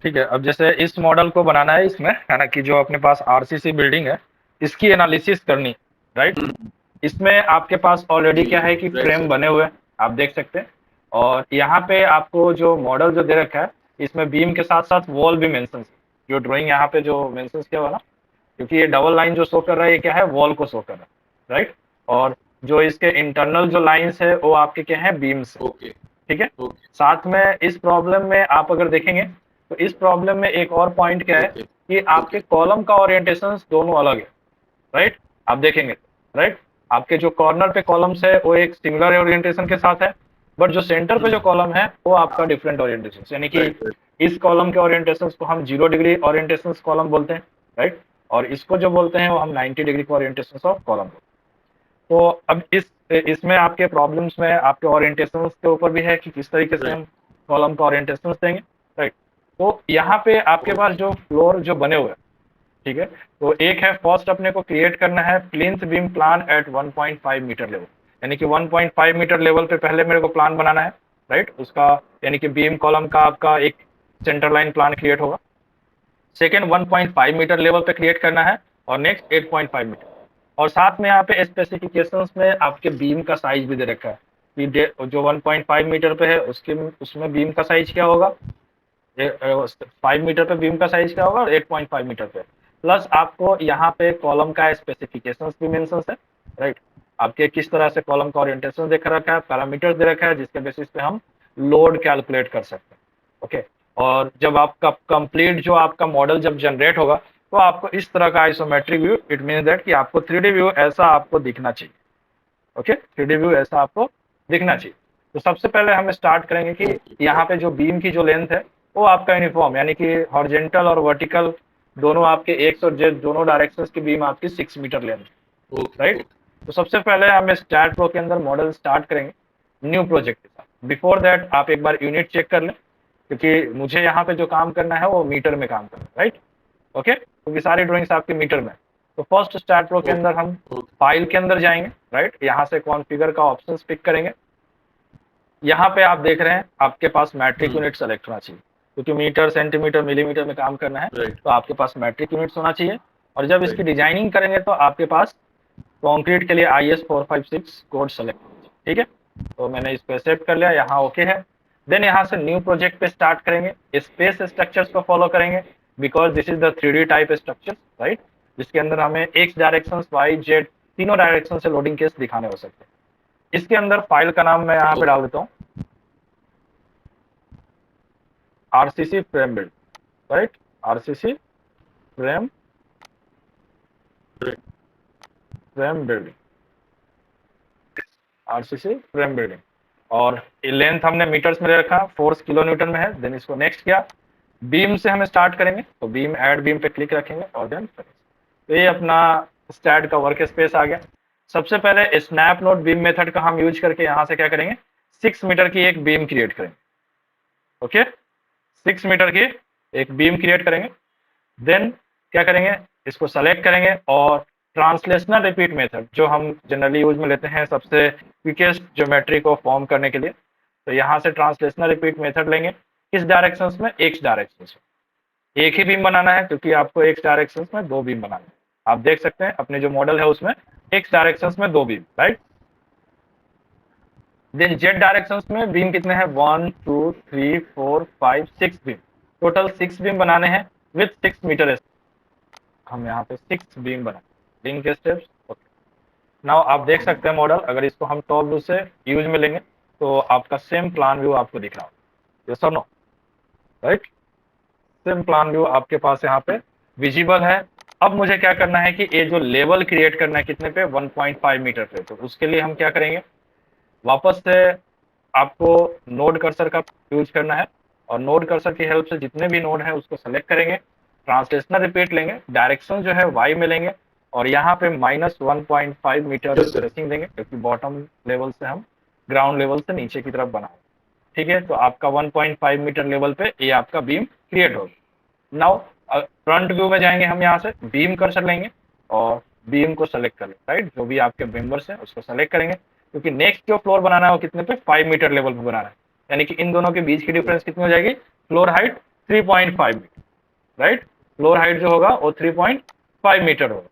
ठीक है, अब जैसे इस मॉडल को बनाना है इसमें, है ना, कि जो अपने पास आरसीसी बिल्डिंग है, इसकी एनालिसिस करनी, राइट? हम्म, इसमें आपके पास ऑलरेडी जी क्या है कि राइट फ्रेम सर। बने हुए हैं, आप देख सकते हैं। और यहाँ पे आपको जो मॉडल जो दे रखा है, इसमें बीम के साथ साथ वॉल भी मेंशन, जो ड्राइंग यहाँ पे जो मेंशन किया हुआ ना, क्योंकि ये डबल लाइन जो शो कर रहा है, ये क्या है, वॉल को शो कर रहा है, राइट? और जो इसके इंटरनल जो लाइंस है वो आपके क्या है, बीम्स है। ओके ठीक है। ओके साथ में इस प्रॉब्लम में आप अगर देखेंगे तो इस प्रॉब्लम में एक और पॉइंट क्या है ओके कि आपके कॉलम का ओरिएंटेशन दोनों अलग है, राइट? आप देखेंगे, राइट? आपके जो कॉर्नर पे कॉलम्स है वो एक सिमिलर ओरिएंटेशन के साथ है, बट जो सेंटर पे जो कॉलम है वो आपका डिफरेंट ओरिएंटेशन, यानी कि राइट राइट इस कॉलम के ओरिएंटेशन को हम 0 डिग्री ओरिएंटेशन कॉलम बोलते हैं, राइट? और इसको जो बोलते हैं वो हम 90 डिग्री का ओरिएंटेशन ऑफ कॉलम। तो अब इसमें आपके प्रॉब्लम्स में आपके ओरिएंटेशन के ऊपर भी है कि किस तरीके से राइट हम कॉलम का ओरिएंटेशन देंगे, राइट? तो यहाँ पे आपके पास ओके जो फ्लोर जो बने हुए हैं, ठीक है, तो एक है फर्स्ट अपने को क्रिएट करना है plinth beam plan at 1.5 metre level, यानी कि 1.5 मीटर लेवल पे पहले मेरे को प्लान बनाना है, राइट? उसका यानी कि बीम कॉलम का आपका एक सेंटर लाइन प्लान क्रिएट होगा। सेकेंड 1.5 मीटर लेवल पे क्रिएट करना है, और नेक्स्ट 8.5 मीटर। और साथ में यहाँ पे स्पेसिफिकेशंस में आपके बीम का साइज भी दे रखा है कि जो 1.5 मीटर पे है उसके उसमें बीम का साइज क्या होगा, 5 मीटर पे बीम का साइज क्या होगा, और 8.5 मीटर पे। प्लस आपको यहाँ पे कॉलम का स्पेसिफिकेशंस भी मेंशन है, राइट? आपके किस तरह से कॉलम का ओरिएंटेशन दे रखा है, पैरामीटर्स दे रखा है, जिसके बेसिस पे हम लोड कैलकुलेट कर सकते हैं। ओके। और जब आपका कंप्लीट जो आपका मॉडल जब जनरेट होगा, तो आपको इस तरह का isometric view, it mean that कि आपको 3D व्यू ऐसा आपको दिखना चाहिए। ओके, 3D व्यू ऐसा आपको दिखना चाहिए। तो सबसे पहले हम स्टार्ट करेंगे कि ओके यहाँ पे जो बीम की जो लेंथ है वो आपका यूनिफॉर्म, यानी कि हॉरिजेंटल और वर्टिकल दोनों आपके एक्स और जेड दोनों डायरेक्शन की बीम आपकी 6 metre length, okay right? Okay तो सबसे पहले हम स्टार्ट प्रो के अंदर मॉडल स्टार्ट करेंगे न्यू प्रोजेक्ट के साथ। बिफोर दैट आप एक बार यूनिट चेक कर लें, क्योंकि मुझे यहाँ पे जो काम करना है वो मीटर में काम करना है, राइट? ओके, क्योंकि सारी ड्राइंग्स आपके मीटर में। तो फर्स्ट स्टार्ट प्रो के अंदर हम ओके फाइल के अंदर जाएंगे, राइट? यहाँ से कॉन्फ़िगर का ऑप्शन पिक करेंगे। यहाँ पे आप देख रहे हैं आपके पास मैट्रिक यूनिट सेलेक्ट होना चाहिए, क्योंकि मीटर सेंटीमीटर मिलीमीटर में काम करना है, राइट तो आपके पास मैट्रिक यूनिट्स होना चाहिए। और जब इसकी राइट डिजाइनिंग करेंगे तो आपके पास कंक्रीट के लिए IS 456 कोड सेलेक्ट, ठीक है? तो मैंने इसको एक्सेप्ट कर लिया, यहाँ ओके है। देन यहाँ से न्यू प्रोजेक्ट पे स्टार्ट करेंगे, स्पेस स्ट्रक्चर्स को फॉलो करेंगे, because this is the 3D type structure, right? जिसके अंदर हमें एक्स डायरेक्शन, वाई, जेड तीनों डायरेक्शन से लोडिंग केस दिखाने हो सकते हैं। इसके अंदर फाइल का नाम मैं यहाँ पे डाल देता हूँ, RCC frame build, right? RCC frame frame building, RCC frame building. और लेंथ हमने मीटर्स में ले रखा, फोर्स किलो न्यूटन में है। देन इसको नेक्स्ट किया, बीम से हम स्टार्ट करेंगे, तो बीम ऐड बीम पे क्लिक रखेंगे और देन फिनिश। तो ये अपना स्टैट का वर्क स्पेस आ गया। सबसे पहले स्नैप नोट बीम मेथड का हम यूज करके यहाँ से क्या करेंगे, 6 मीटर की एक बीम क्रिएट करेंगे। ओके, 6 मीटर की एक बीम क्रिएट करेंगे। देन क्या करेंगे, इसको सेलेक्ट करेंगे और ट्रांसलेशनल रिपीट मेथड जो हम जनरली यूज में लेते हैं सबसे क्विकेस्ट ज्योमेट्री को फॉर्म करने के लिए, तो यहाँ से ट्रांसलेशनल रिपीट मेथड लेंगे। किस डायरेक्शन में, एक्स डायरेक्शन में। एक ही बीम बनाना है, क्योंकि आपको एक्स डायरेक्शन में 2 बीम बनाना है। आप देख सकते हैं अपने जो मॉडल है उसमें एक्स डायरेक्शन में 2 beam, right? Then Z direction में बीम कितने हैं, 1 2 3 4 5 6 बीम। टोटल 6 बीम बनाने हैं विथ 6 मीटर। हम यहाँ पे 6 बीम बना लिंक के स्टेप्स। ओके, नाउ आप देख सकते हैं मॉडल, अगर इसको हम टॉप व्यू से यूज में लेंगे तो आपका सेम प्लान व्यू आपको दिख रहा होगा, यस और no, right? Same plan view आपके पास यहाँ पे विजिबल है। अब मुझे क्या करना है कि ये जो लेवल क्रिएट करना है कितने पे, 1.5 मीटर पे। तो उसके लिए हम क्या करेंगे, वापस से आपको नोड कर्सर का यूज करना है, और नोड कर्सर की हेल्प से जितने भी नोड है उसको सेलेक्ट करेंगे। ट्रांसलेशनल रिपीट लेंगे, डायरेक्शन जो है वाई में लेंगे, और यहाँ पे -1.5 मीटर यस सर स्पेसिंग देंगे, क्योंकि बॉटम लेवल से हम ग्राउंड लेवल से नीचे की तरफ बनाए। ठीक है, तो आपका 1.5 मीटर लेवल पे ये आपका बीम क्रिएट होगा। नाउ फ्रंट व्यू में जाएंगे, हम यहाँ से बीम कर्सर लेंगे और बीम को सेलेक्ट कर लेंगे, राइट? जो भी आपके मेंबर्स हैं उसको सेलेक्ट करेंगे, क्योंकि नेक्स्ट जो फ्लोर बनाना है वो कितने पे, 5 मीटर लेवल पे बनाना है। यानी कि इन दोनों के बीच की डिफरेंस कितनी हो जाएगी, floor height 3.5 metre, right. Floor height जो होगा वो 3.5 मीटर होगा।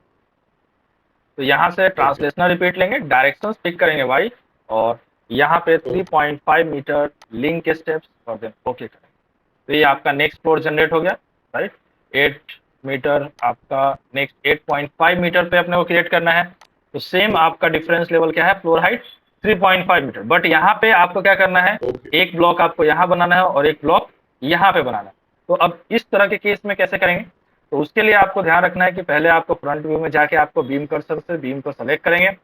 तो यहाँ से ट्रांसलेशनल रिपीट लेंगे, डायरेक्शंस पिक करेंगे वाई, और यहाँ पे 3.5 मीटर लिंक के स्टेप्स, और देन ओके करेंगे। तो ये आपका नेक्स्ट फ्लोर जनरेट हो गया, राइट। 8 मीटर आपका नेक्स्ट 8.5 मीटर पे अपने को क्रिएट करना है। तो सेम आपका डिफरेंस लेवल क्या है, फ्लोर हाइट 3.5 मीटर, बट यहाँ पे आपको क्या करना है, एक ब्लॉक आपको यहाँ बनाना है और एक ब्लॉक यहाँ पे बनाना है। तो अब इस तरह के केस में कैसे करेंगे, तो उसके लिए आपको ध्यान रखना है कि पहले आपको फ्रंट व्यू में जाके आपको बीम कर्सर से बीम को सेलेक्ट करेंगे।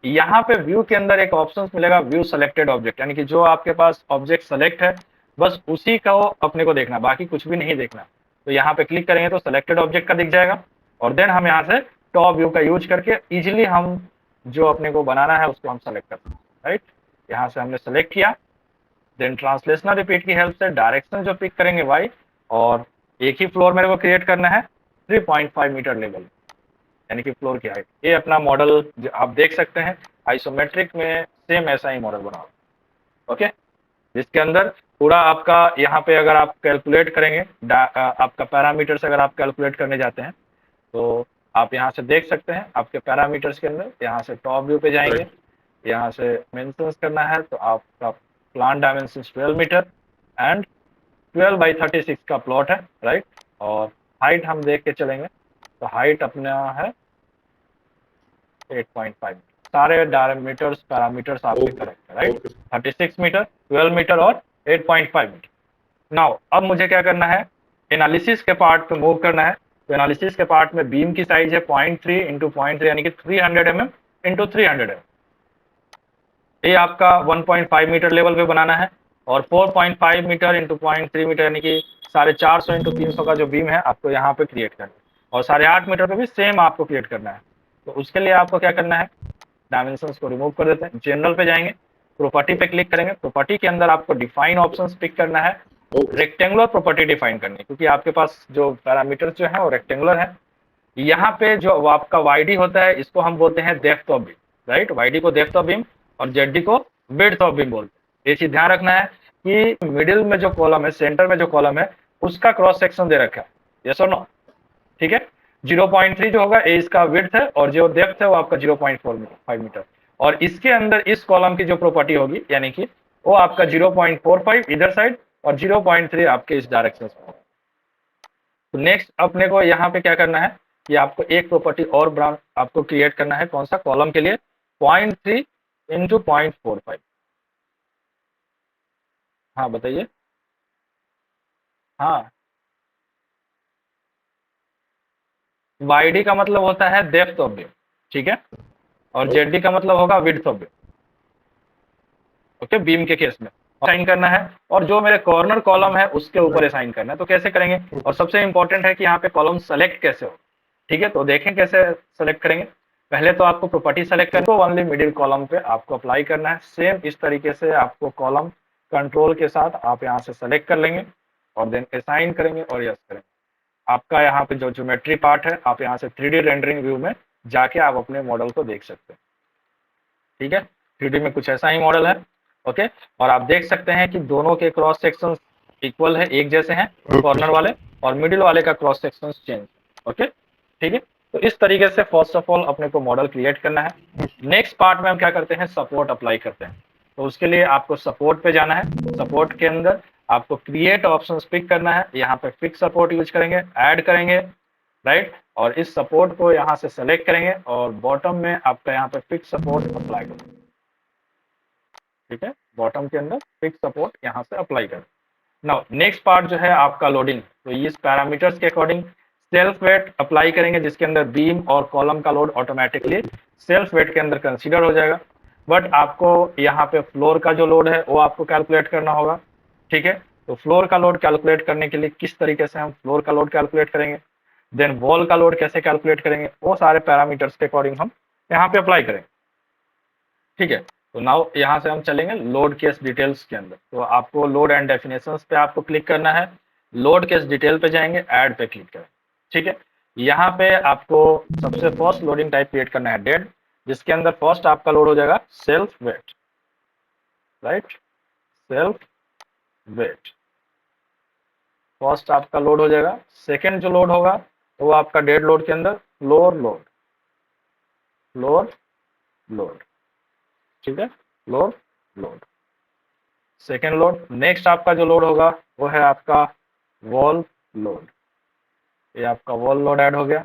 यहाँ पे व्यू के अंदर एक ऑप्शन मिलेगा व्यू सेलेक्टेड ऑब्जेक्ट, यानी कि जो आपके पास ऑब्जेक्ट सेलेक्ट है बस उसी का अपने को देखना, बाकी कुछ भी नहीं देखना। तो यहाँ पे क्लिक करेंगे तो सेलेक्टेड ऑब्जेक्ट का दिख जाएगा, और देन हम यहाँ से टॉप व्यू का यूज करके इजिली हम जो अपने को बनाना है उसको हम सेलेक्ट करते हैं, राइट। यहाँ से हमने सेलेक्ट किया, देन ट्रांसलेशनल रिपीट की हेल्प से डायरेक्शन जो पिक करेंगे वाई, और एक ही फ्लोर मेरे को क्रिएट करना है 3.5 मीटर लेवल, यानी कि फ्लोर की हाइट। ये अपना मॉडल आप देख सकते हैं आइसोमेट्रिक में सेम ऐसा ही मॉडल बना, ओके। जिसके अंदर पूरा आपका यहाँ पे अगर आप कैलकुलेट करेंगे आपका पैरामीटर्स, अगर आप कैलकुलेट करने जाते हैं तो आप यहाँ से देख सकते हैं आपके पैरामीटर्स के अंदर, यहाँ से टॉप व्यू पे जाएंगे, यहाँ से मेंशंस करना है तो आपका प्लान डायमेंशन 12 मीटर एंड 12/36 का प्लॉट है, राइट। और हाइट हम देख के चलेंगे तो हाइट अपना है 8.5, सारे डायमीटर्स पैरामीटर्स आपके करेक्ट है, राइट। 36 मीटर, 12 मीटर और 8.5 मीटर। नाउ अब मुझे क्या करना है, एनालिसिस के पार्ट पे मूव करना है। तो एनालिसिस के पार्ट में बीम की साइज है 0.3 इंटू 0.3, यानी कि 300 mm इंटू 300 mm। ये आपका 1.5 मीटर लेवल पे बनाना है, और 4.5 मीटर इंटू 0.3 मीटर, यानी कि 450 इंटू 300 का जो बीम है आपको यहाँ पे क्रिएट करना है, और 8.5 मीटर पे भी सेम आपको क्रिएट करना है। तो उसके लिए आपको क्या करना है, डायमेंशंस को रिमूव कर देते हैं, जनरल पे जाएंगे, प्रॉपर्टी पे क्लिक करेंगे, प्रॉपर्टी के अंदर आपको डिफाइन ऑप्शंस पिक करना है, रेक्टेंगुलर प्रॉपर्टी डिफाइन करनी है, क्योंकि आपके पास जो पैरामीटर्स जो है वो रेक्टेंगुलर है। यहाँ पे जो आपका वाईडी होता है इसको हम बोलते हैं डेप्थ ऑफ बीम, राइट। वाईडी को डेप्थ ऑफ बीम और जेडी को विड्थ ऑफ बीम बोलते हैं। ये चीज ध्यान रखना है कि मिडिल में जो कॉलम है, सेंटर में जो कॉलम है उसका क्रॉस सेक्शन दे रखा है, यस और नो, ठीक है। 0.3 जो होगा ये इसका विड्थ है, और जो डेप्थ है वो आपका 0.45 मीटर, और इसके अंदर इस कॉलम की जो प्रॉपर्टी होगी यानी कि वो आपका 0.45 इधर साइड और 0.3 आपके इस डायरेक्शन में। तो नेक्स्ट अपने को यहाँ पे क्या करना है कि आपको एक प्रॉपर्टी और ब्रांच आपको क्रिएट करना है, कौन सा, कॉलम के लिए 0.3 इंटू 0.45। हाँ बताइए। हाँ, वाईडी का मतलब होता है डेप्थ ऑफ बीम, ठीक है, और जेडी का मतलब होगा width of beam, okay, beam के केस में असाइन करना है, और जो मेरे कॉर्नर कॉलम है उसके ऊपर असाइन करना है। तो कैसे करेंगे, और सबसे इंपॉर्टेंट है कि यहाँ पे कॉलम सेलेक्ट कैसे हो, ठीक है। तो देखें कैसे सेलेक्ट करेंगे। पहले तो आपको प्रॉपर्टी सेलेक्ट करना है, ओनली मिडिल कॉलम पे आपको अप्लाई करना है। सेम इस तरीके से आपको कॉलम कंट्रोल के साथ आप यहाँ से सेलेक्ट कर लेंगे और देन असाइन करेंगे और यस करेंगे। आपका यहाँ पे जो ज्योमेट्री पार्ट है आप यहाँ से 3D रेंडरिंग व्यू में जाके आप अपने मॉडल को देख सकते हैं, ठीक है। 3D में कुछ ऐसा ही मॉडल है, ओके। और आप देख सकते हैं कि दोनों के क्रॉस सेक्शन इक्वल है, एक जैसे हैं, कॉर्नर वाले और मिडिल वाले का क्रॉस सेक्शन चेंज, ओके, ठीक है। तो इस तरीके से फर्स्ट ऑफ ऑल अपने को मॉडल क्रिएट करना है। नेक्स्ट पार्ट में हम क्या करते हैं, सपोर्ट अप्लाई करते हैं। तो उसके लिए आपको सपोर्ट पे जाना है। सपोर्ट के अंदर आपको क्रिएट ऑप्शंस पिक करना है, यहाँ पे फिक्स सपोर्ट यूज करेंगे, ऐड करेंगे, राइट। और इस सपोर्ट को यहाँ से सेलेक्ट करेंगे और बॉटम में आपका यहाँ पे फिक्स सपोर्ट अप्लाई करेंगे, ठीक है। बॉटम के अंदर फिक्स सपोर्ट यहाँ से अप्लाई करें। नाउ नेक्स्ट पार्ट जो है आपका लोडिंग। तो इस पैरामीटर्स के अकॉर्डिंग सेल्फ वेट अप्लाई करेंगे, जिसके अंदर बीम और कॉलम का लोड ऑटोमेटिकली सेल्फ वेट के अंदर कंसीडर हो जाएगा। बट आपको यहाँ पे फ्लोर का जो लोड है वो आपको कैलकुलेट करना होगा, ठीक है। तो फ्लोर का लोड कैलकुलेट करने के लिए किस तरीके से हम फ्लोर का लोड कैलकुलेट करेंगे, देन वॉल का लोड कैसे कैलकुलेट करेंगे, वो सारे पैरामीटर्स के अकॉर्डिंग हम यहाँ पे अप्लाई करेंगे, ठीक है। तो नाउ यहाँ से हम चलेंगे लोड केस डिटेल्स के अंदर। तो आपको लोड एंड डेफिनेशंस पे आपको क्लिक करना है, लोड केस डिटेल पे जाएंगे, ऐड पे क्लिक करें, ठीक है। यहाँ पे आपको सबसे फर्स्ट लोडिंग टाइप क्रिएट करना है डेड, जिसके अंदर फर्स्ट आपका लोड हो जाएगा self weight, right, self weight, first आपका लोड हो जाएगा, सेकेंड जो लोड होगा तो वो आपका डेड लोड के अंदर लोअर लोड, लोअर लोड, ठीक है, lower load, second load. Next आपका जो लोड होगा वो है आपका वॉल लोड, ये आपका वॉल लोड ऐड हो गया।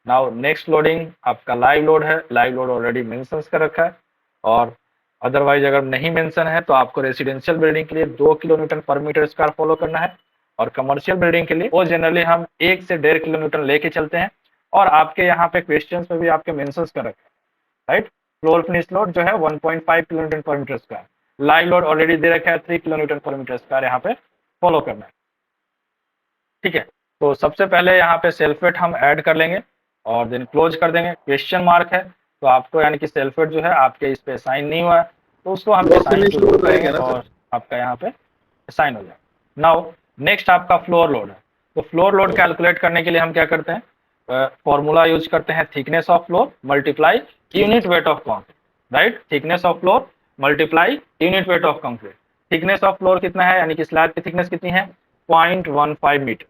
नाउ नेक्स्ट लोडिंग आपका लाइव लोड है, लाइव लोड ऑलरेडी मेंशन कर रखा है, और अदरवाइज अगर नहीं मेंशन है तो आपको रेसिडेंशियल बिल्डिंग के लिए 2 kilo newton per metre square follow करना है, और कमर्शियल बिल्डिंग के लिए वो जनरली हम 1 से 1.5 किलो न्यूटन लेके चलते हैं, और आपके यहाँ पे क्वेश्चन में भी आपके मेंशन कर रखा है, राइट। फ्लोर फिनिश लोड जो है 1.5 kilo newton per metre square, live load already दे रखा है 3 kilo newton per metre square, यहाँ पे फॉलो करना है, ठीक है। तो सबसे पहले यहाँ पे सेल्फ वेट हम ऐड कर लेंगे और देन क्लोज कर देंगे। क्वेश्चन मार्क है तो आपको यानी कि सेल्फ वेट जो है आपके इस पे साइन नहीं हुआ है, तो उसको हम साइन टू करेंगे और आपका यहाँ पे साइन हो जाएगा। नाउ नेक्स्ट आपका फ्लोर लोड है, तो फ्लोर लोड कैलकुलेट करने के लिए हम क्या करते हैं, फॉर्मूला यूज करते हैं, thickness of floor multiply unit weight of concrete, right. Thickness of floor multiply unit weight of concrete. Thickness of floor कितना है, यानी कि स्लैब की थिकनेस कितनी है, 0.15 मीटर,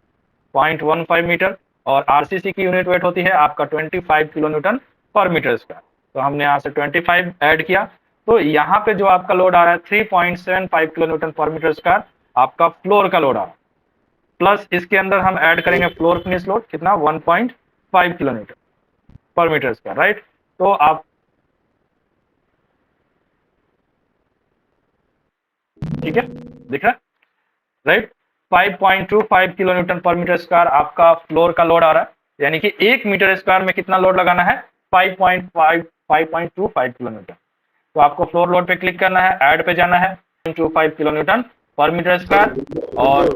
0.15 मीटर, और आरसीसी की यूनिट वेट होती है आपका 25 kilo newton per metre square, तो हमने यहाँ से 25 ऐड किया, तो यहाँ पे जो आपका लोड आ रहा है 3.75 kilo newton per metre square आपका फ्लोर का लोड आ रहा है, प्लस इसके अंदर हम ऐड करेंगे फ्लोर फिनिश लोड कितना 1.5 kilo newton per metre square, right. तो आप ठीक है, दिख रहा है, right. 5.25 kilo newton per metre square आपका फ्लोर का लोड आ रहा है, यानी कि 1 मीटर स्क्वायर में कितना लोड लगाना है, 5.25 किलो न्यूटन। तो आपको फ्लोर लोड पे क्लिक करना है, ऐड पे जाना है, 25 kilo newton per metre square, और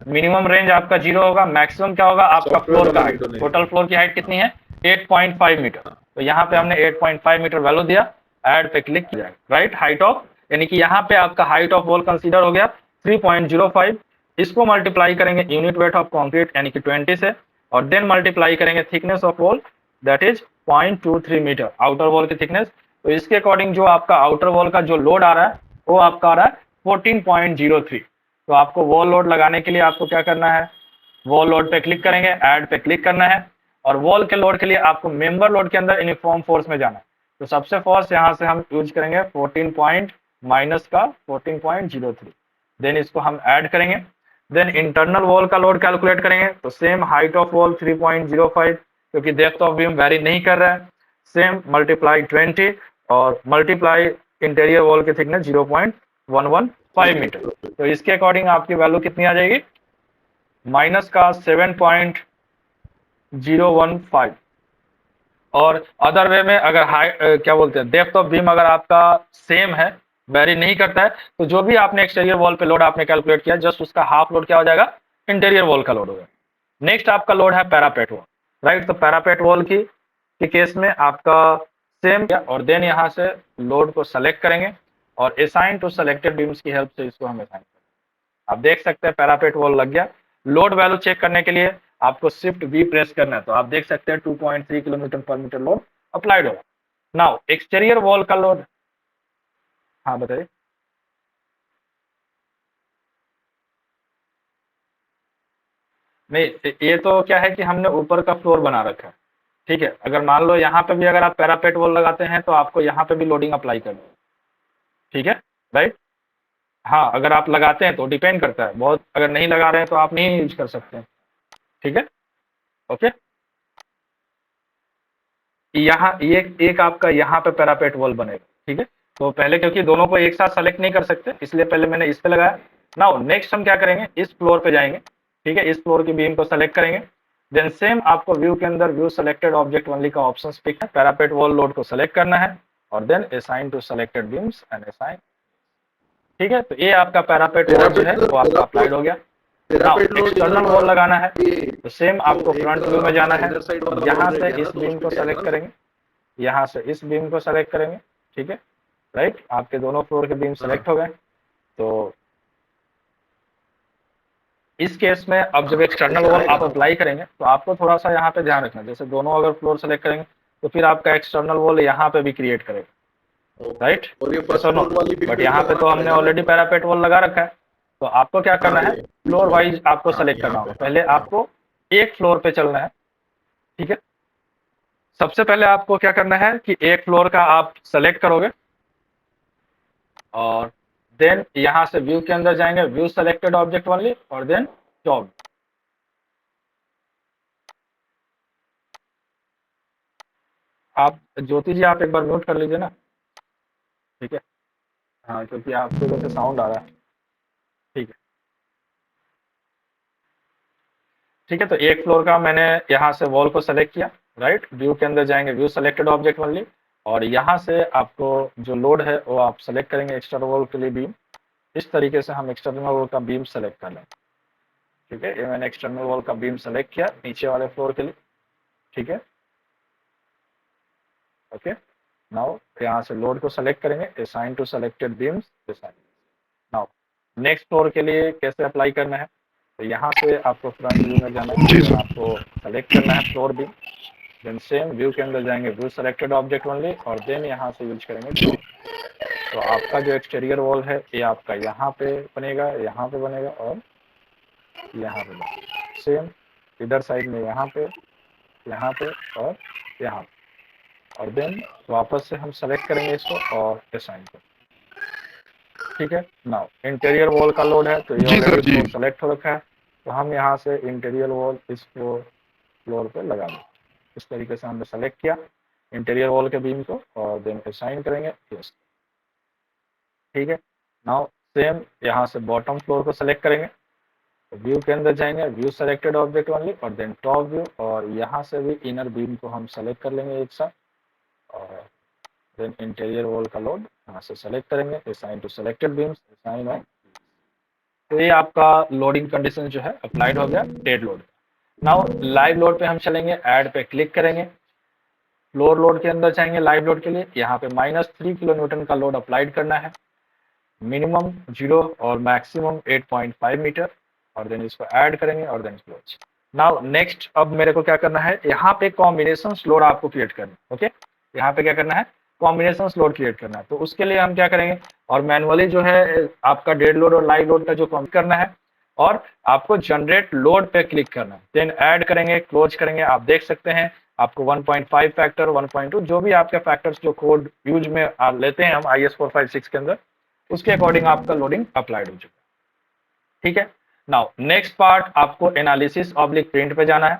मिनिमम रेंज आपका 0 होगा, मैक्सिमम क्या होगा आपका फ्लोर का हाइट, टोटल फ्लोर की हाइट कितनी है 8.5 मीटर, तो यहाँ पे हमने 8.5 मीटर वैल्यू दिया, ऐड पे क्लिक किया, राइट। हाइट ऑफ, यानी कि यहाँ पे आपका हाइट ऑफ वॉल कंसीडर हो गया 3.05, इसको मल्टीप्लाई करेंगे यूनिट वेट ऑफ कंक्रीट यानी कि 20 से, और देन मल्टीप्लाई करेंगे thickness of wall that is 0.23 metre, outer wall की थिकनेस। तो इसके अकॉर्डिंग जो आपका आउटर वॉल का जो लोड आ रहा है वो आपका आ रहा है 14.03। तो आपको वॉल लोड लगाने के लिए आपको क्या करना है, वॉल लोड पे क्लिक करेंगे, ऐड पे क्लिक करना है, और वॉल के लोड के लिए आपको मेंबर लोड के अंदर यूनिफॉर्म फोर्स में जाना है। तो सबसे फर्स्ट यहाँ से हम यूज करेंगे 14 पॉइंट माइनस का 14.03, देन इसको हम ऐड करेंगे, देन इंटरनल वॉल का लोड कैलकुलेट करेंगे, तो सेम हाइट ऑफ वॉल 3.05, क्योंकि डेप्थ ऑफ बीम वेरी नहीं कर रहा है, सेम मल्टीप्लाई 20 और मल्टीप्लाई इंटीरियर वॉल की थिकनेस 0.115 मीटर, तो इसके अकॉर्डिंग आपकी वैल्यू कितनी आ जाएगी, माइनस का 7.015। और अदर वे में अगर हाई क्या बोलते हैं डेप्थ ऑफ बीम अगर आपका सेम है, वेरी नहीं करता है, तो जो भी आपने एक्सटीरियर वॉल पे लोड आपने कैलकुलेट किया जस्ट उसका हाफ लोड क्या हो जाएगा, इंटीरियर वॉल का लोड होगा। नेक्स्ट आपका लोड है पैरापेट वॉल, राइट। तो पैरापेट वॉल की के केस में आपका सेम, और देन यहाँ से लोड को सेलेक्ट करेंगे और असाइन टू सेलेक्टेड बीम्स की हेल्प से इसको हम असाइन करेंगे। आप देख सकते हैं पैरापेट वॉल लग गया। लोड वैल्यू चेक करने के लिए आपको शिफ्ट वी प्रेस करना है, तो आप देख सकते हैं 2.3 किलोमीटर पर मीटर लोड अप्लाइड होगा। नाउ एक्सटीरियर वॉल का लोड, हाँ बताइए। नहीं, ये तो क्या है कि हमने ऊपर का फ्लोर बना रखा है, ठीक है। अगर मान लो यहाँ पे भी अगर आप पैरापेट वॉल लगाते हैं तो आपको यहाँ पे भी लोडिंग अप्लाई करनी है, ठीक है, राइट। हाँ, अगर आप लगाते हैं तो डिपेंड करता है बहुत, अगर नहीं लगा रहे हैं तो आप नहीं यूज कर सकते हैं, ठीक है, ओके। यहाँ ये एक आपका यहाँ पे पैरापेट वॉल बनेगा, ठीक है। तो पहले क्योंकि दोनों को एक साथ सेलेक्ट नहीं कर सकते इसलिए पहले मैंने इस पे लगाया। नाउ नेक्स्ट हम क्या करेंगे, इस फ्लोर पे जाएंगे, ठीक है, इस फ्लोर की बीम को सेलेक्ट करेंगे, देन सेम आपको व्यू के अंदर व्यू सेलेक्टेड ऑब्जेक्ट ओनली का ऑप्शन पिक है, पैरापेट वॉल लोड को सेलेक्ट करना है और then assign to selected beams and assign, ठीक है। तो ये आपका पैरापेट वॉल जो है वो आपका अप्लाइड हो गया। नाउ एक्सटर्नल वॉल लगाना है, तो सेम आपको फ्रंट व्यू में जाना है, यहाँ से इस बीम को सेलेक्ट करेंगे, यहाँ से इस बीम को सेलेक्ट करेंगे, ठीक है, राइट। आपके दोनों फ्लोर के बीम सेलेक्ट हो गए। तो इस केस में अब जब एक्सटर्नल वॉल आप अप्लाई करेंगे तो आपको थोड़ा सा यहाँ पे ध्यान रखना, जैसे दोनों अगर फ्लोर सेलेक्ट करेंगे तो फिर आपका एक्सटर्नल वॉल यहाँ पे भी क्रिएट करेगा, राइट। बट यहाँ पे तो हमने ऑलरेडी पैरापेट वॉल लगा रखा है, तो आपको क्या करना हाँ है, ये फ्लोर जो वाइज आपको हाँ सेलेक्ट यहाँ करना पे होगा। हाँ पहले हाँ आपको एक फ्लोर पे चलना है, ठीक है। सबसे पहले आपको क्या करना है कि एक फ्लोर का आप सेलेक्ट करोगे, और देन यहां से व्यू के अंदर जाएंगे, व्यू सेलेक्टेड ऑब्जेक्ट ओनली, और देन टॉप। आप ज्योति जी आप एक बार म्यूट कर लीजिए ना, ठीक है। हाँ, क्योंकि आपके उधर से साउंड आ रहा है, ठीक है। ठीक है, तो एक फ्लोर का मैंने यहाँ से वॉल को सेलेक्ट किया, राइट। व्यू के अंदर जाएंगे, व्यू सेलेक्टेड ऑब्जेक्ट ओनली, और यहाँ से आपको जो लोड है वो आप सेलेक्ट करेंगे एक्सटर्नल वॉल के लिए बीम। इस तरीके से हम एक्सटर्नल वॉल का बीम सेलेक्ट कर लेंगे, ठीक है। ये मैंने एक्सटर्नल वॉल का बीम सेलेक्ट किया नीचे वाले फ्लोर के लिए, ठीक है। ओके, नाउ यहाँ से लोड को सेलेक्ट करेंगे, assign to selected beams, assign. Now next floor के लिए कैसे अप्लाई करना है, तो यहाँ से आपको फ्रंट व्यू में जाना है, जी देन सर। आपको सेलेक्ट करना है floor beam, then same view के अंदर जाएंगे, व्यू सेलेक्टेड ऑब्जेक्ट ओनली, और देन यहाँ से यूज करेंगे जी टॉप। तो आपका जो एक्सटीरियर वॉल है ये आपका यहाँ पे बनेगा, यहाँ पे बनेगा, और यहाँ पे बनेगा सेम। इधर साइड में यहाँ पे, यहाँ पे, और यहाँ पे, और देन वापस से हम सेलेक्ट करेंगे इसको और असाइन करेंगे, ठीक है। नाउ इंटीरियर वॉल का लोड है, तो ये जी ऑलरेडी सर जी। फ्लोर सेलेक्ट हो रखा है, तो हम यहाँ से इंटीरियर वॉल इस फ्लोर पे लगा देंगे। इस तरीके से हमने सेलेक्ट किया इंटीरियर वॉल के बीम को, और देन असाइन करेंगे, यस, ठीक है। नाउ सेम यहाँ से बॉटम फ्लोर को सेलेक्ट करेंगे, तो व्यू के अंदर जाएंगे, व्यू सेलेक्टेड ऑब्जेक्ट ओनली, और देन टॉप व्यू, और यहाँ से भी इनर बीम को हम सेलेक्ट कर लेंगे एक साथ, और देन इंटीरियर वॉल का लोड यहाँ से सेलेक्ट करेंगे, assign to selected beams, assign on. तो ये आपका लोडिंग कंडीशन जो है अप्लाइड हो गया dead load. Now live load पे हम चलेंगे, ऐड पे क्लिक करेंगे, फ्लोर लोड के अंदर जाएंगे, लाइव लोड के लिए यहाँ पे -3 किलो न्यूटन का लोड अप्लाइड करना है, मिनिमम 0 और मैक्सिमम 8.5 मीटर, और देन इसको ऐड करेंगे, और देन क्लोज। नाउ नेक्स्ट अब मेरे को क्या करना है, यहाँ पे कॉम्बिनेशन लोड आपको क्रिएट करना है, ओके। यहाँ पे क्या करना है, कॉम्बिनेशन लोड क्रिएट करना है, तो उसके लिए हम क्या करेंगे, और मैनुअली जो है आपका डेड लोड और लाइव लोड का जो कॉम्बिनेशन करना है, और आपको जनरेट लोड पे क्लिक करना है, देन ऐड करेंगे, क्लोज करेंगे। आप देख सकते हैं आपको 1.5 फैक्टर, 1.2 जो भी आपके फैक्टर्स जो कोड यूज में आप लेते हैं हम IS 456 के अंदर, उसके अकॉर्डिंग आपका लोडिंग अप्लाइड हो चुका है, ठीक है। नाउ नेक्स्ट पार्ट आपको एनालिसिस ऑब्लिक प्रिंट पे जाना है,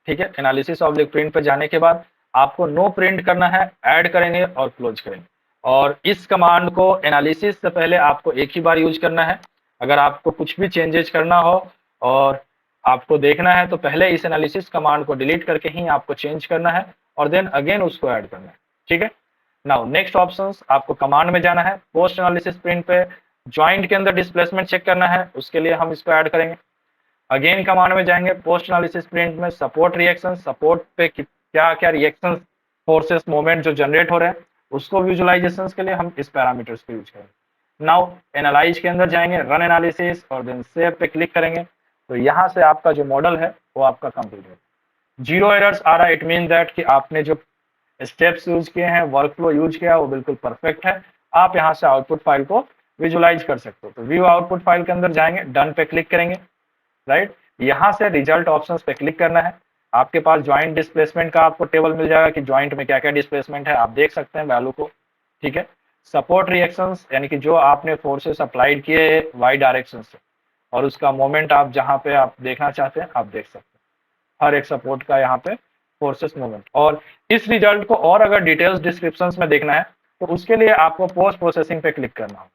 ठीक है। एनालिसिस ऑब्लिक प्रिंट पे जाने के बाद आपको नो प्रिंट करना है, ऐड करेंगे और क्लोज करेंगे। और इस कमांड को एनालिसिस से पहले आपको एक ही बार यूज करना है। अगर आपको कुछ भी चेंजेस करना हो और आपको देखना है, तो पहले इस एनालिसिस कमांड को डिलीट करके ही आपको चेंज करना है, और देन अगेन उसको ऐड करना है, ठीक है। नाउ नेक्स्ट ऑप्शन आपको कमांड में जाना है, पोस्ट एनालिसिस प्रिंट पे ज्वाइंट के अंदर डिस्प्लेसमेंट चेक करना है, उसके लिए हम इसको ऐड करेंगे। अगेन कमांड में जाएंगे, पोस्ट एनालिसिस प्रिंट में सपोर्ट रिएक्शन, सपोर्ट पे क्या क्या रिएक्शन फोर्सेस मोमेंट जो जनरेट हो रहे हैं, उसको विजुअलाइजेशन के लिए हम इस पैरामीटर्स को यूज करेंगे। नाउ एनालाइज के अंदर जाएंगे, रन एनालिसिस, और देन सेव पे क्लिक करेंगे, तो यहाँ से आपका जो मॉडल है वो आपका कंप्लीट है। 0 एरर्स आ रहा है, इट मीन दैट कि आपने जो स्टेप्स यूज किए हैं, वर्क फ्लो यूज किया, वो बिल्कुल परफेक्ट है। आप यहाँ से आउटपुट फाइल को विजुअलाइज कर सकते हो। तो व्यू आउटपुट फाइल के अंदर जाएंगे, डन पे क्लिक करेंगे, राइट। यहाँ से रिजल्ट ऑप्शंस पे क्लिक करना है। आपके पास ज्वाइंट डिस्प्लेसमेंट का आपको टेबल मिल जाएगा कि ज्वाइंट में क्या क्या डिस्प्लेसमेंट है, आप देख सकते हैं वैल्यू को, ठीक है। सपोर्ट रिएक्शंस यानी कि जो आपने फोर्सेस अप्लाइड किए वाई डायरेक्शन से, और उसका मोमेंट आप जहाँ पे आप देखना चाहते हैं आप देख सकते हैं, हर एक सपोर्ट का यहाँ पे फोर्सेस मोमेंट। और इस रिजल्ट को और अगर डिटेल्स डिस्क्रिप्शन में देखना है, तो उसके लिए आपको पोस्ट प्रोसेसिंग पे क्लिक करना होगा।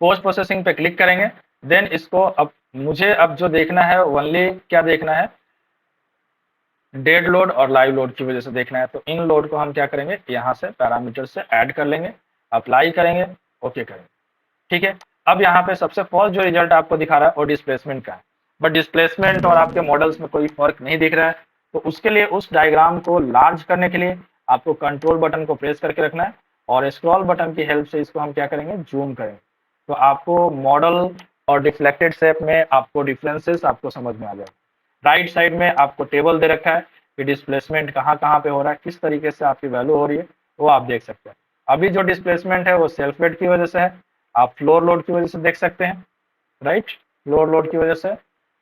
पोस्ट प्रोसेसिंग पे क्लिक करेंगे, देन इसको अब मुझे अब जो देखना है ओनली क्या देखना है, डेड लोड और लाइव लोड की वजह से देखना है। तो इन लोड को हम क्या करेंगे, यहाँ से पैरामीटर से ऐड कर लेंगे, अप्लाई करेंगे, ओके करेंगे, ठीक है। अब यहाँ पे सबसे फर्स्ट जो रिजल्ट आपको दिखा रहा है वो डिस्प्लेसमेंट का है, बट डिस्प्लेसमेंट और आपके मॉडल्स में कोई फर्क नहीं दिख रहा है। तो उसके लिए उस डायग्राम को लार्ज करने के लिए आपको कंट्रोल बटन को प्रेस करके रखना है, और स्क्रॉल बटन की हेल्प से इसको हम क्या करेंगे, जूम करेंगे। तो आपको मॉडल और डिफ्लेक्टेड शेप में आपको डिफरेंसेस आपको समझ में आ जाएगा। राइट साइड में आपको टेबल दे रखा है कि डिस्प्लेसमेंट कहाँ कहाँ पे हो रहा है, किस तरीके से आपकी वैल्यू हो रही है, वो आप देख सकते हैं। अभी जो डिस्प्लेसमेंट है वो सेल्फ वेट की वजह से है, आप फ्लोर लोड की वजह से देख सकते हैं, राइट, फ्लोर लोड की वजह से,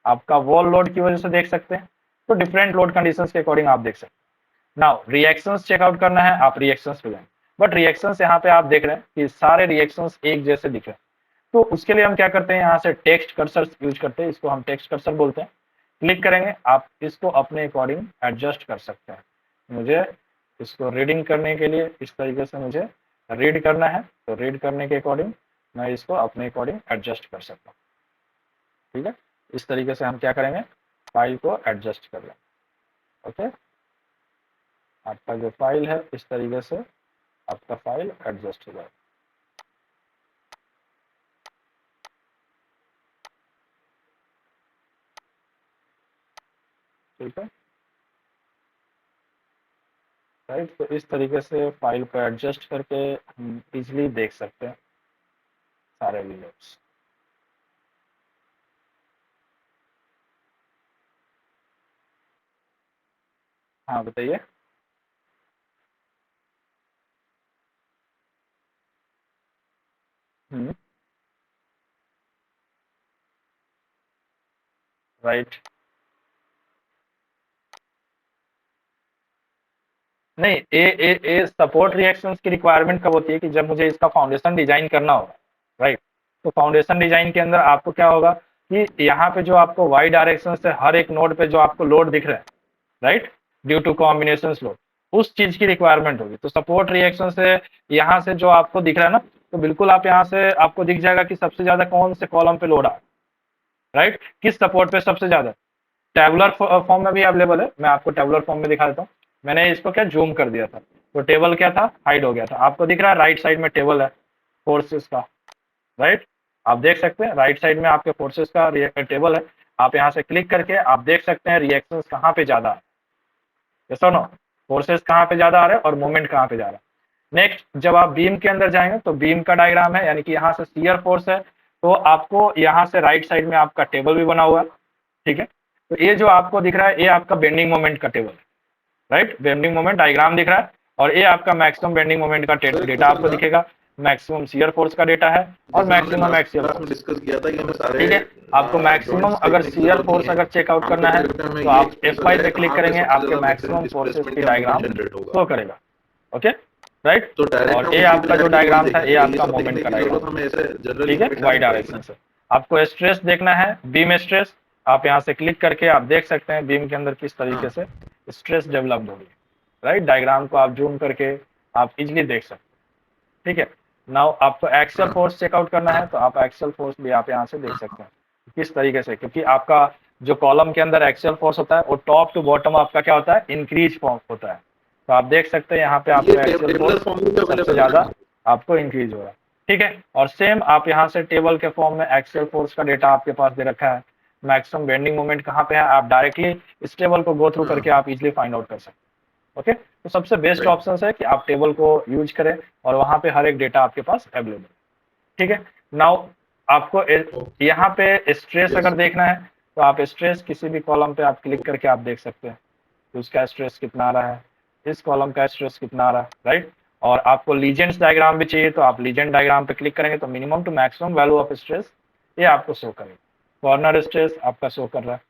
आपका वॉल लोड की वजह से देख सकते हैं। तो डिफरेंट लोड कंडीशंस के अकॉर्डिंग आप देख सकते हैं। नाउ रिएक्शंस चेकआउट करना है, आप रिएक्शंस पे जाएंगे, बट रिएक्शंस यहाँ पे आप देख रहे हैं कि सारे रिएक्शंस एक जैसे दिख रहे हैं। तो उसके लिए हम क्या करते हैं, यहाँ से टेक्स्ट कर्सर यूज करते हैं, इसको हम टेक्स्ट कर्सर बोलते हैं। क्लिक करेंगे, आप इसको अपने अकॉर्डिंग एडजस्ट कर सकते हैं। मुझे इसको रीडिंग करने के लिए इस तरीके से मुझे रीड करना है, तो रीड करने के अकॉर्डिंग मैं इसको अपने अकॉर्डिंग एडजस्ट कर सकता हूँ। ठीक है, इस तरीके से हम क्या करेंगे, फाइल को एडजस्ट कर लेंगे। ओके, आपका जो फाइल है इस तरीके से आपका फाइल एडजस्ट हो जाएगा। ठीक है, राइट, तो इस तरीके से फाइल को एडजस्ट करके हम इजिली देख सकते हैं सारे लेयर्स। हाँ बताइए। राइट, नहीं, ए सपोर्ट रिएक्शंस की रिक्वायरमेंट कब होती है कि जब मुझे इसका फाउंडेशन डिजाइन करना होगा। राइट, तो फाउंडेशन डिजाइन के अंदर आपको क्या होगा कि यहाँ पे जो आपको वाई डायरेक्शन से हर एक नोड पे जो आपको लोड दिख रहा है, right, due to combination load, उस चीज की रिक्वायरमेंट होगी। तो सपोर्ट रिएक्शन से यहाँ से जो आपको दिख रहा है ना, तो बिल्कुल आप यहाँ से आपको दिख जाएगा कि सबसे ज्यादा कौन से कॉलम पे लोड आ, राइट, किस सपोर्ट पे सबसे ज्यादा। टेबुलर फॉर्म में भी अवेलेबल है, मैं आपको टेबुलर फॉर्म में दिखा देता हूँ। मैंने इसको क्या जूम कर दिया था, तो टेबल क्या था, हाइड हो गया था। आपको दिख रहा है राइट साइड में टेबल है फोर्सेस का, राइट, आप देख सकते हैं राइट साइड में आपके फोर्सेस का टेबल है। आप यहाँ से क्लिक करके आप देख सकते हैं रिएक्शंस कहाँ पे ज्यादा है, यस और नो, फोर्सेस कहाँ पे ज्यादा आ रहे हैं और मूवमेंट कहाँ पे जा रहा है। नेक्स्ट, जब आप बीम के अंदर जाएंगे तो बीम का डायग्राम है, यानी कि यहाँ से शियर फोर्स है, तो आपको यहाँ से राइट साइड में आपका टेबल भी बना हुआ है। ठीक है, तो ये जो आपको दिख रहा है ये आपका बेंडिंग मोमेंट का टेबल है, राइट, बेंडिंग मोमेंट डायग्राम दिख रहा है। और ये आपका मैक्सिमम बेंडिंग मोमेंट का सर एक डेटा क्वेश्चन आपको था, दिखेगा, मैक्सिमम शियर फोर्स का डेटा है और जैसा हमने मैक्सिमम लास्ट एक्सियल क्लास में फोर्स। डिस्कस किया था कि हमें सारे ठीक है, आपको मैक्सिमम जॉइंट्स अगर देखने की शियर जरूरत नहीं फोर्स है, अगर चेकआउट हमको करना है डायरेक्ट हमें तो ये आप एक्सप्रेस हो F5 जाए पे क्लिक कहाँ पे करेंगे, सबसे आपके ज्यादा मैक्सिमम मैक्सिमम फोर्सेस डिस्प्लेसमेंट की या मोमेंट डायग्राम जनरेट होगा। शो करेगा। ओके, राइट, तो डायरेक्ट और हम ये उसी पे आपका जो जाके वही डायग्राम था ये देखेंगे, ये आपका सब मोमेंट देखने का की जरूरत डायग्राम। हमें ऐसे जनरल ठीक है, इन्फॉर्मेशन वाई नहीं चाहिए डायरेक्शन ना। से आपको स्ट्रेस देखना है, बीम स्ट्रेस, आप यहाँ से क्लिक करके आप देख सकते हैं बीम के अंदर किस तरीके हाँ से स्ट्रेस डेवलप्ड होगी। राइट, डायग्राम को आप जूम करके आप इजिली देख सकते हैं। ठीक है, नाउ आपको एक्सेल हाँ फोर्स चेकआउट करना है तो आप एक्सेल फोर्स भी आप यहाँ से देख सकते हैं किस तरीके से, क्योंकि आपका जो कॉलम के अंदर एक्सेल फोर्स होता है वो टॉप टू बॉटम आपका क्या होता है, इंक्रीज फॉर्म होता है। तो आप देख सकते हैं यहाँ पे ये आपको एक्सेल टेबुलर फोर्स फॉर्म में भी सबसे अवेलेबल है ज्यादा ना। आपको इंक्रीज हो रहा है। ठीक है, और सेम आप यहाँ से टेबल के फॉर्म में एक्सेल फोर्स का डेटा आपके पास दे रखा है, मैक्सिमम बेंडिंग मोमेंट कहाँ पे है, आप डायरेक्टली इस टेबल को गो थ्रू हाँ करके आप इजिली फाइंड आउट कर सकते हैं। ओके, तो सबसे बेस्ट राइट ऑप्शन है कि आप टेबल को यूज करें और वहां पे हर एक डेटा आपके पास अवेलेबल। ठीक है, नाउ आपको यहाँ पे स्ट्रेस यस अगर देखना है तो आप स्ट्रेस किसी भी कॉलम पे आप क्लिक करके आप देख सकते हैं कि उसका स्ट्रेस कितना आ रहा है, इस कॉलम का स्ट्रेस कितना आ रहा है, राइट। और आपको लीजेंड्स डायग्राम भी चाहिए तो आप लीजेंड डायग्राम पे क्लिक करेंगे तो minimum to maximum value of stress ये आपको शो करेगा, कॉर्नर स्ट्रेस आपका शो कर रहा है।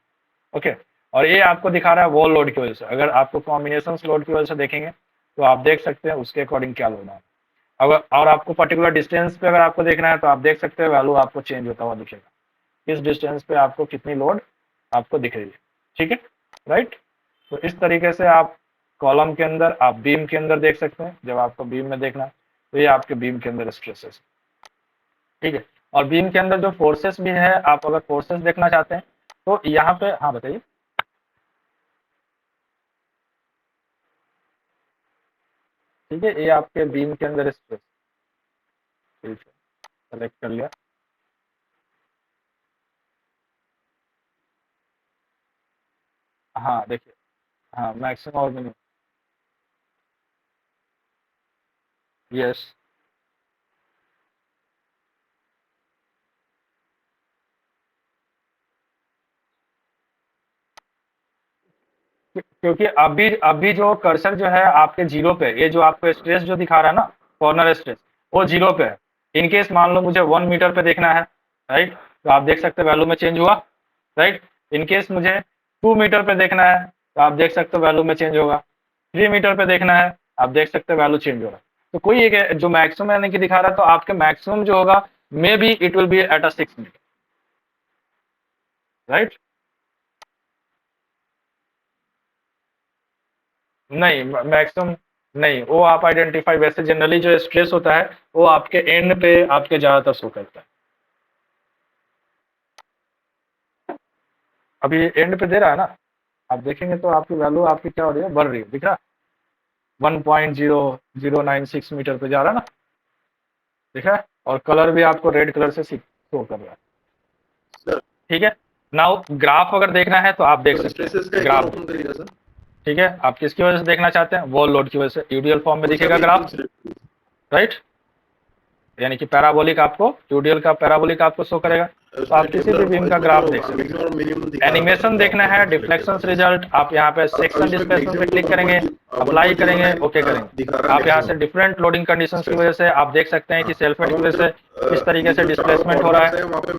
ओके, और ये आपको दिखा रहा है वॉल लोड की वजह से, अगर आपको कॉम्बिनेशन लोड की वजह से देखेंगे तो आप देख सकते हैं उसके अकॉर्डिंग क्या लोड है। अगर और आपको पर्टिकुलर डिस्टेंस पे अगर आपको देखना है तो आप देख सकते हैं वैल्यू आपको चेंज होता हुआ दिखेगा, किस डिस्टेंस पे आपको कितनी लोड आपको दिख रही है। ठीक है, राइट, तो इस तरीके से आप कॉलम के अंदर आप बीम के अंदर देख सकते हैं, जब आपको बीम में देखना है तो ये आपके बीम के अंदर स्ट्रेसेस। ठीक है, और बीम के अंदर जो फोर्सेस भी है, आप अगर फोर्सेस देखना चाहते हैं तो यहाँ पे, हाँ बताइए। ठीक है, ये आपके बीम के अंदर स्ट्रेस, ठीक है, सेलेक्ट कर लिया। हाँ देखिए, हाँ मैक्सिमम और मिनिमम, यस, क्योंकि अभी अभी जो कर्सर जो है आपके जीरो पे, ये जो आपको स्ट्रेस जो दिखा रहा है ना, कॉर्नर स्ट्रेस, वो जीरो पे है। इनकेस मान लो मुझे 1 मीटर पे देखना है, राइट, तो आप देख सकते हो वैल्यू में चेंज हुआ, राइट। इनकेस मुझे 2 मीटर पे देखना है तो आप देख सकते हो वैल्यू में चेंज होगा, 3 मीटर पे देखना है आप देख सकते हो वैल्यू चेंज हो रहा है। तो कोई एक जो मैक्सिमम यानी कि दिखा रहा है, तो आपके मैक्सिमम जो होगा may be it will be at a 6 metre, right. नहीं, मैक्सिमम नहीं, वो आप आइडेंटिफाई, वैसे जनरली जो स्ट्रेस होता है वो आपके एंड पे आपके ज्यादातर शो करता है। अभी एंड पे दे रहा है ना, आप देखेंगे तो आपकी वैल्यू आपकी क्या हो रही है, बढ़ रही है, दिख रहा, 1.0096 मीटर पे जा रहा है ना, दिख रहा है, और कलर भी आपको रेड कलर से शो कर रहा है, ठीक है। नाउ ग्राफ अगर देखना है तो आप देख सकते हैं ग्राफ, ठीक है। आप किसकी वजह से देखना चाहते हैं, वॉल लोड की वजह से, यूडीएल फॉर्म में दिखेगा ग्राफ, राइट, यानी कि पैराबोलिक, आपको यूडीएल का पैराबोलिक आपको शो करेगा। तो आप किसी भी बीम का ग्राफ देख सकते हैं। एनिमेशन देखना है, डिफ्लेक्शन रिजल्ट, आप यहाँ पे सेक्शन डिस्प्लेसमेंट पे क्लिक करेंगे, अप्लाई करेंगे, ओके करेंगे। आप यहाँ से डिफरेंट लोडिंग कंडीशंस की वजह से आप देख सकते हैं कि सेल्फ वेट की वजह से किस तरीके से डिस्प्लेसमेंट हो रहा है,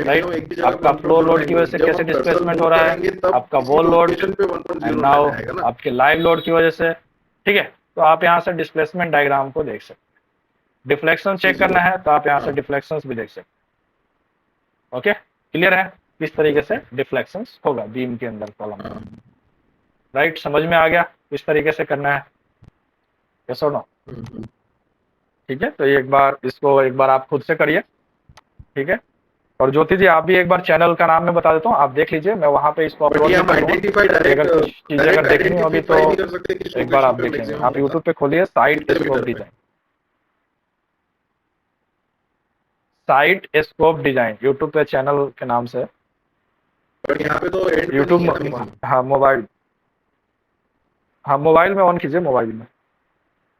राइट। आपका फ्लो लोड की वजह से कैसे डिस्प्लेसमेंट हो रहा है, आपका वॉल लोड, एंड नाउ आपके लाइव लोड की वजह से, ठीक है। तो आप यहाँ से डिस्प्लेसमेंट डायग्राम को देख सकते हैं। डिफ्लेक्शन चेक करना है तो आप यहाँ से डिफ्लेक्शंस भी देख सकते हैं। ओके, क्लियर है किस तरीके से डिफ्लेक्शंस होगा बीम के अंदर कॉलम, राइट। समझ में आ गया किस तरीके से करना है, यस और नो, ठीक है। तो एक बार इसको एक बार आप खुद से करिए, ठीक है। और ज्योति जी आप भी एक बार चैनल का नाम मैं बता देता हूँ, आप देख लीजिए, मैं वहां पे इसको अपलोड भी करूंगा। अगर कुछ चीजें अगर देखनी होगी तो एक बार आप देख लेंगे। आप यूट्यूब पे खोलिए site scope design, site scope design YouTube पे चैनल के नाम से, यहाँ पे तो यूट्यूब, हाँ मोबाइल, हाँ मोबाइल में ऑन कीजिए, मोबाइल में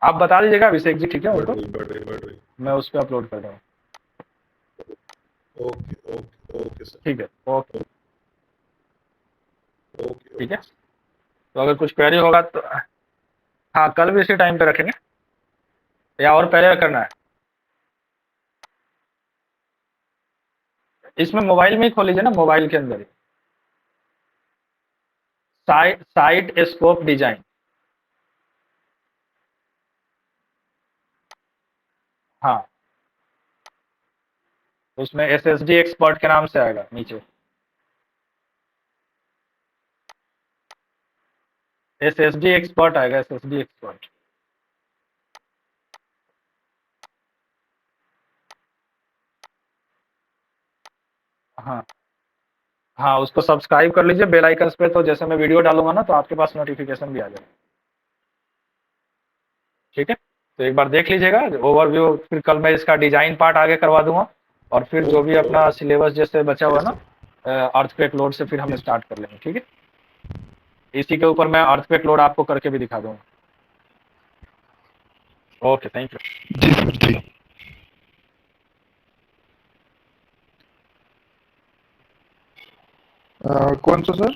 आप बता दीजिएगा अभिषेक जी, ठीक है उनको, मैं उस पर अपलोड कर रहा हूँ, ओके ओके ओके सर, ठीक है, ओके, ओके ठीक है। तो अगर कुछ क्वेरी होगा तो हाँ कल भी इसी टाइम पे रखेंगे या और पहले करना है, इसमें मोबाइल में ही खोल लीजिए ना, मोबाइल के अंदर ही साइट स्कोप डिजाइन, हाँ उसमें एसएसडी एक्सपर्ट के नाम से आएगा नीचे, एसएसडी एक्सपर्ट आएगा, एसएसडी एक्सपर्ट, हाँ हाँ उसको सब्सक्राइब कर लीजिए बेल आइकन पे, तो जैसे मैं वीडियो डालूंगा ना तो आपके पास नोटिफिकेशन भी आ जाएगा, ठीक है। तो एक बार देख लीजिएगा ओवरव्यू, फिर कल मैं इसका डिजाइन पार्ट आगे करवा दूंगा, और फिर जो भी अपना सिलेबस जैसे बचा हुआ ना अर्थक्वेक लोड से फिर हम स्टार्ट कर लेंगे, ठीक है। इसी के ऊपर मैं अर्थक्वेक लोड आपको करके भी दिखा दूंगा। Okay, thank you ji sir ji. कौन सा सर?